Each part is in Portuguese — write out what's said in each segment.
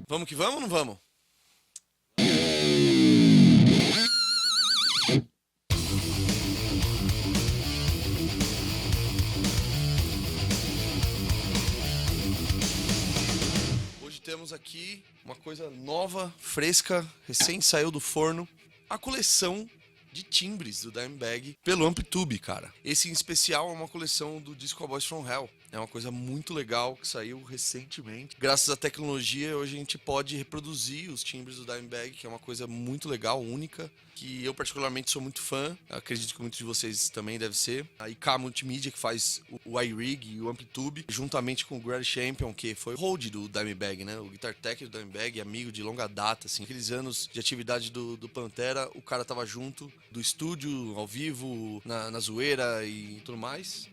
Vamos que vamos ou não vamos? Hoje temos aqui uma coisa nova, fresca, recém saiu do forno. A coleção de timbres do Dimebag pelo Amplitube, cara. Esse em especial é uma coleção do disco Cowboys from Hell. É uma coisa muito legal que saiu recentemente. Graças à tecnologia, hoje a gente pode reproduzir os timbres do Dimebag, que é uma coisa muito legal, única, que eu particularmente sou muito fã. Acredito que muitos de vocês também devem ser. A IK Multimídia, que faz o iRig e o Amplitube, juntamente com o Grady Champion, que foi o hold do Dimebag, né? O guitar tech do Dimebag, amigo de longa data, assim. Aqueles anos de atividade do Pantera, o cara tava junto do estúdio, ao vivo, na zoeira e tudo mais.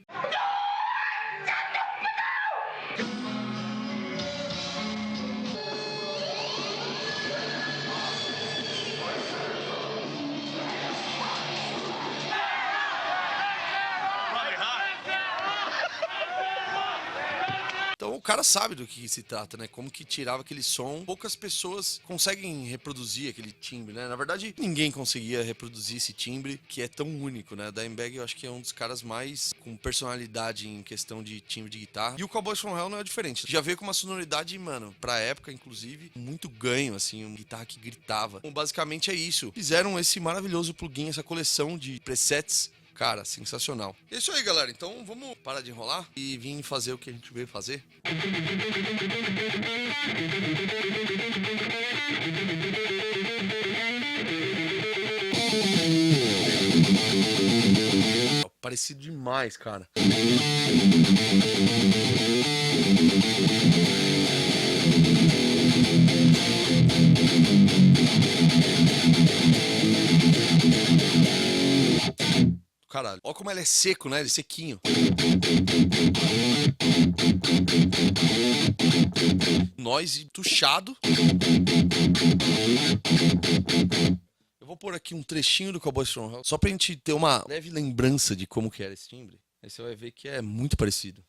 Então o cara sabe do que se trata, né? Como que tirava aquele som. Poucas pessoas conseguem reproduzir aquele timbre, né? Na verdade, ninguém conseguia reproduzir esse timbre, que é tão único, né? Dimebag eu acho que é um dos caras mais com personalidade em questão de timbre de guitarra. E o Cowboys from Hell não é diferente. Já veio com uma sonoridade, mano, pra época, inclusive, muito ganho, assim, uma guitarra que gritava. Então, basicamente é isso. Fizeram esse maravilhoso plugin, essa coleção de presets. Cara, sensacional. É isso aí, galera. Então vamos parar de enrolar e vir fazer o que a gente veio fazer. Parecido demais, cara. Caralho. Olha como ele é seco, né? Ele é sequinho. Noise tuchado. Eu vou pôr aqui um trechinho do Cowboys from Hell, só pra gente ter uma leve lembrança de como que era esse timbre. Aí você vai ver que é muito parecido.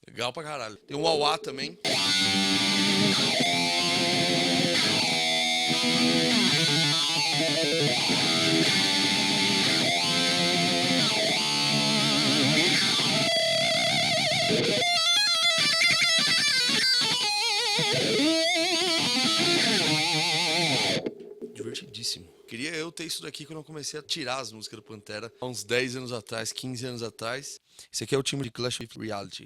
Legal pra caralho. Tem um wah-wah também. Divertidíssimo. Queria eu ter isso daqui quando eu comecei a tirar as músicas do Pantera há uns 10 anos atrás, 15 anos atrás. Esse aqui é o timbre de Clash with Reality.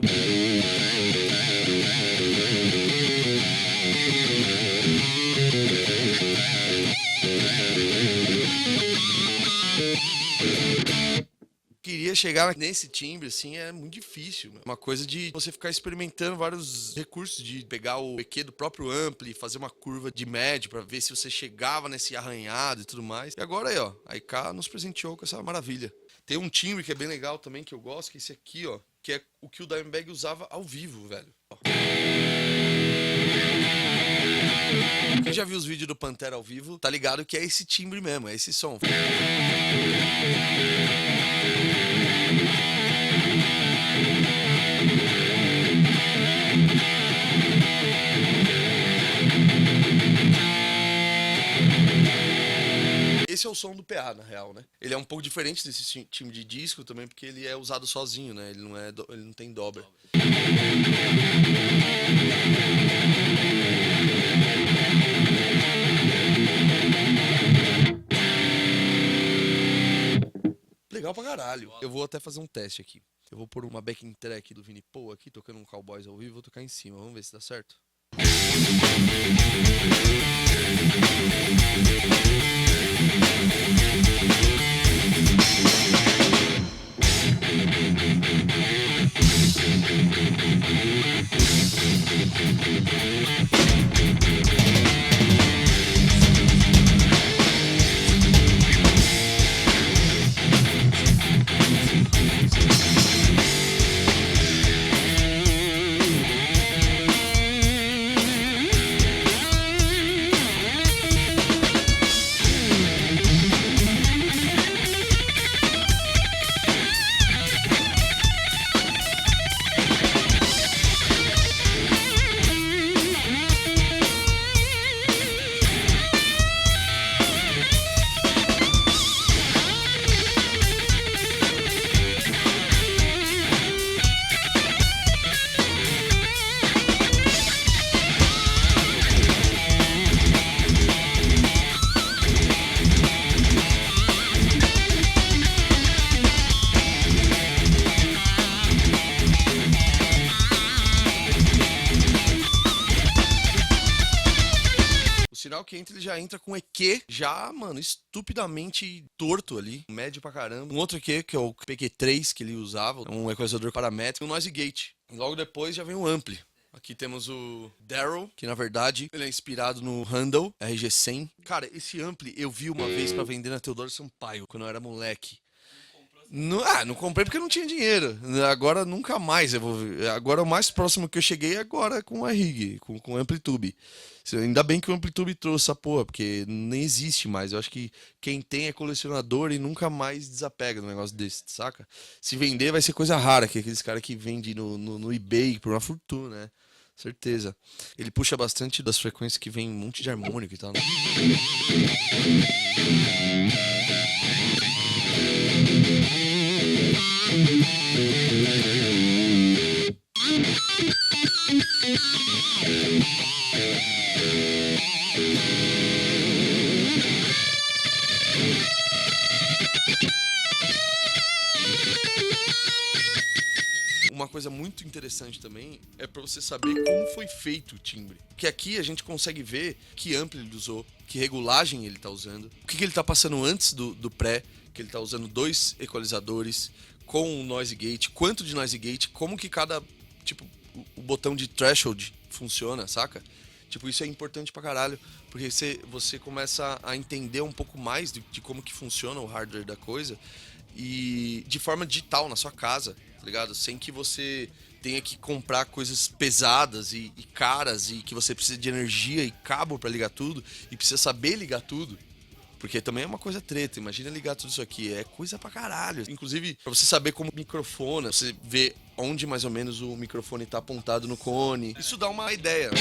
Queria chegar nesse timbre, assim, é muito difícil. Uma coisa de você ficar experimentando vários recursos, de pegar o EQ do próprio ampli, fazer uma curva de médio pra ver se você chegava nesse arranhado e tudo mais. E agora aí, ó, a IK nos presenteou com essa maravilha. Tem um timbre que é bem legal também, que eu gosto, que é esse aqui, ó, que é o que o Dimebag usava ao vivo, velho. Ó. Quem já viu os vídeos do Pantera ao vivo, tá ligado que é esse timbre mesmo, é esse som. Esse é o som do PA, na real, né? Ele é um pouco diferente desse time de disco também, porque ele é usado sozinho, né? Ele não tem dobra. Legal pra caralho. Eu vou até fazer um teste aqui. Eu vou pôr uma backing track do Vini Paul aqui, tocando um Cowboys ao vivo, vou tocar em cima. Vamos ver se dá certo. sinal que entra, ele já entra com EQ, já, mano, estupidamente torto ali, médio pra caramba. Um outro EQ, que é o PQ3 que ele usava, um equalizador paramétrico, e um noise gate. E logo depois já vem o ampli. Aqui temos o Daryl, que na verdade ele é inspirado no Handle RG100. Cara, esse ampli eu vi uma vez pra vender na Teodoro Sampaio, quando eu era moleque. Não comprei porque não tinha dinheiro. Agora nunca mais eu vou ver. Agora o mais próximo que eu cheguei é agora com a Rig, com o Amplitube. Ainda bem que o Amplitube trouxe essa porra, porque nem existe mais. Eu acho que quem tem é colecionador e nunca mais desapega do negócio desse, saca? Se vender vai ser coisa rara, que é aqueles caras que vendem no eBay por uma fortuna, né? Certeza. Ele puxa bastante das frequências que vem um monte de harmônico e tal, né? Uma coisa muito interessante também é para você saber como foi feito o timbre. Porque aqui a gente consegue ver que ampli ele usou, que regulagem ele tá usando, o que ele tá passando antes do pré, que ele tá usando 2 equalizadores com o noise gate, quanto de noise gate, como que cada, tipo, o botão de threshold funciona, saca? Tipo, isso é importante pra caralho, porque você começa a entender um pouco mais de como que funciona o hardware da coisa e de forma digital na sua casa, tá ligado? Sem que você tenha que comprar coisas pesadas e caras e que você precisa de energia e cabo pra ligar tudo e precisa saber ligar tudo. Porque também é uma coisa treta, imagina ligar tudo isso aqui, é coisa pra caralho. Inclusive, pra você saber como microfona, você vê onde mais ou menos o microfone tá apontado no cone. Isso dá uma ideia.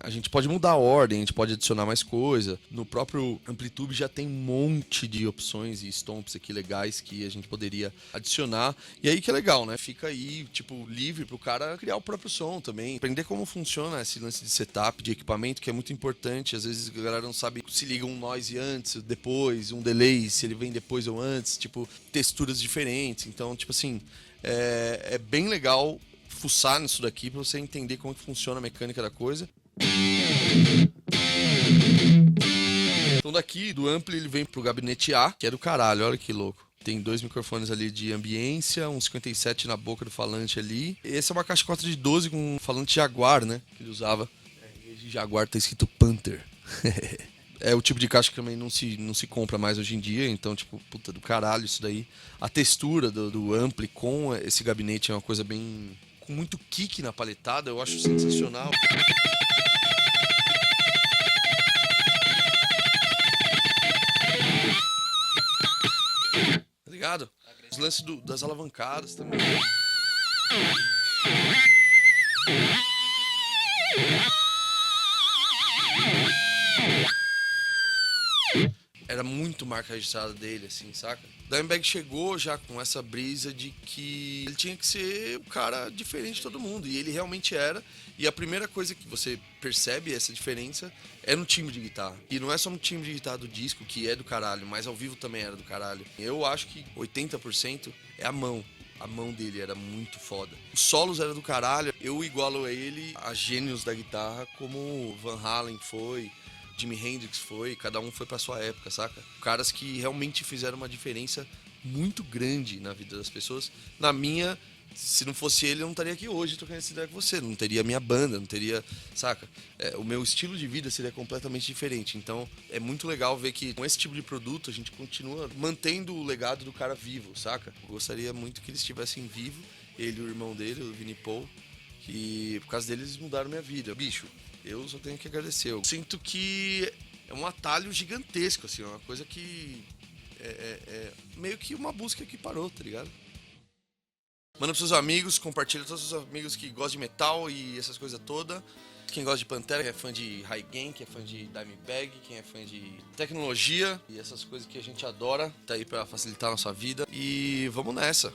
A gente pode mudar a ordem, a gente pode adicionar mais coisa. No próprio Amplitube já tem um monte de opções e stomps aqui legais que a gente poderia adicionar. E aí que é legal, né? Fica aí, tipo, livre pro cara criar o próprio som também. Aprender como funciona esse lance de setup, de equipamento, que é muito importante. Às vezes a galera não sabe se liga um noise antes, depois, um delay, se ele vem depois ou antes. Tipo, texturas diferentes. Então, tipo assim, é bem legal fuçar nisso daqui pra você entender como que funciona a mecânica da coisa. Então daqui do ampli ele vem pro gabinete A, que é do caralho, olha que louco. Tem 2 microfones ali de ambiência, um 57 na boca do falante ali. Essa é uma caixa 4 de 12 com um falante Jaguar, né? Que ele usava. De Jaguar tá escrito Panther. É o tipo de caixa que também não se compra mais hoje em dia, então, tipo, puta do caralho isso daí. A textura do ampli com esse gabinete é uma coisa bem... com muito kick na paletada, eu acho sensacional. Tá ligado? Os lances das alavancadas também. Era muito marca registrada dele, assim, saca? Dimebag chegou já com essa brisa de que ele tinha que ser um cara diferente de todo mundo. E ele realmente era. E a primeira coisa que você percebe essa diferença é no timbre de guitarra. E não é só no timbre de guitarra do disco, que é do caralho, mas ao vivo também era do caralho. Eu acho que 80% é a mão. A mão dele era muito foda. Os solos eram do caralho. Eu igualo a ele a gênios da guitarra, como Van Halen foi, Jimi Hendrix foi, cada um foi pra sua época, saca? Caras que realmente fizeram uma diferença muito grande na vida das pessoas. Na minha, se não fosse ele, eu não estaria aqui hoje trocando essa ideia com você. Não teria minha banda, não teria, saca? O meu estilo de vida seria completamente diferente. Então, é muito legal ver que com esse tipo de produto a gente continua mantendo o legado do cara vivo, saca? Eu gostaria muito que eles estivessem vivos, ele e o irmão dele, o Vinnie Paul, que por causa deles mudaram minha vida. Bicho, eu só tenho que agradecer. Eu sinto que é um atalho gigantesco, assim, uma coisa que é meio que uma busca que parou, tá ligado? Manda pros seus amigos, compartilha com todos os seus amigos que gostam de metal e essas coisas todas. Quem gosta de Pantera, quem é fã de High Gain, quem é fã de Dimebag, quem é fã de tecnologia e essas coisas que a gente adora, tá aí pra facilitar a nossa vida. E vamos nessa.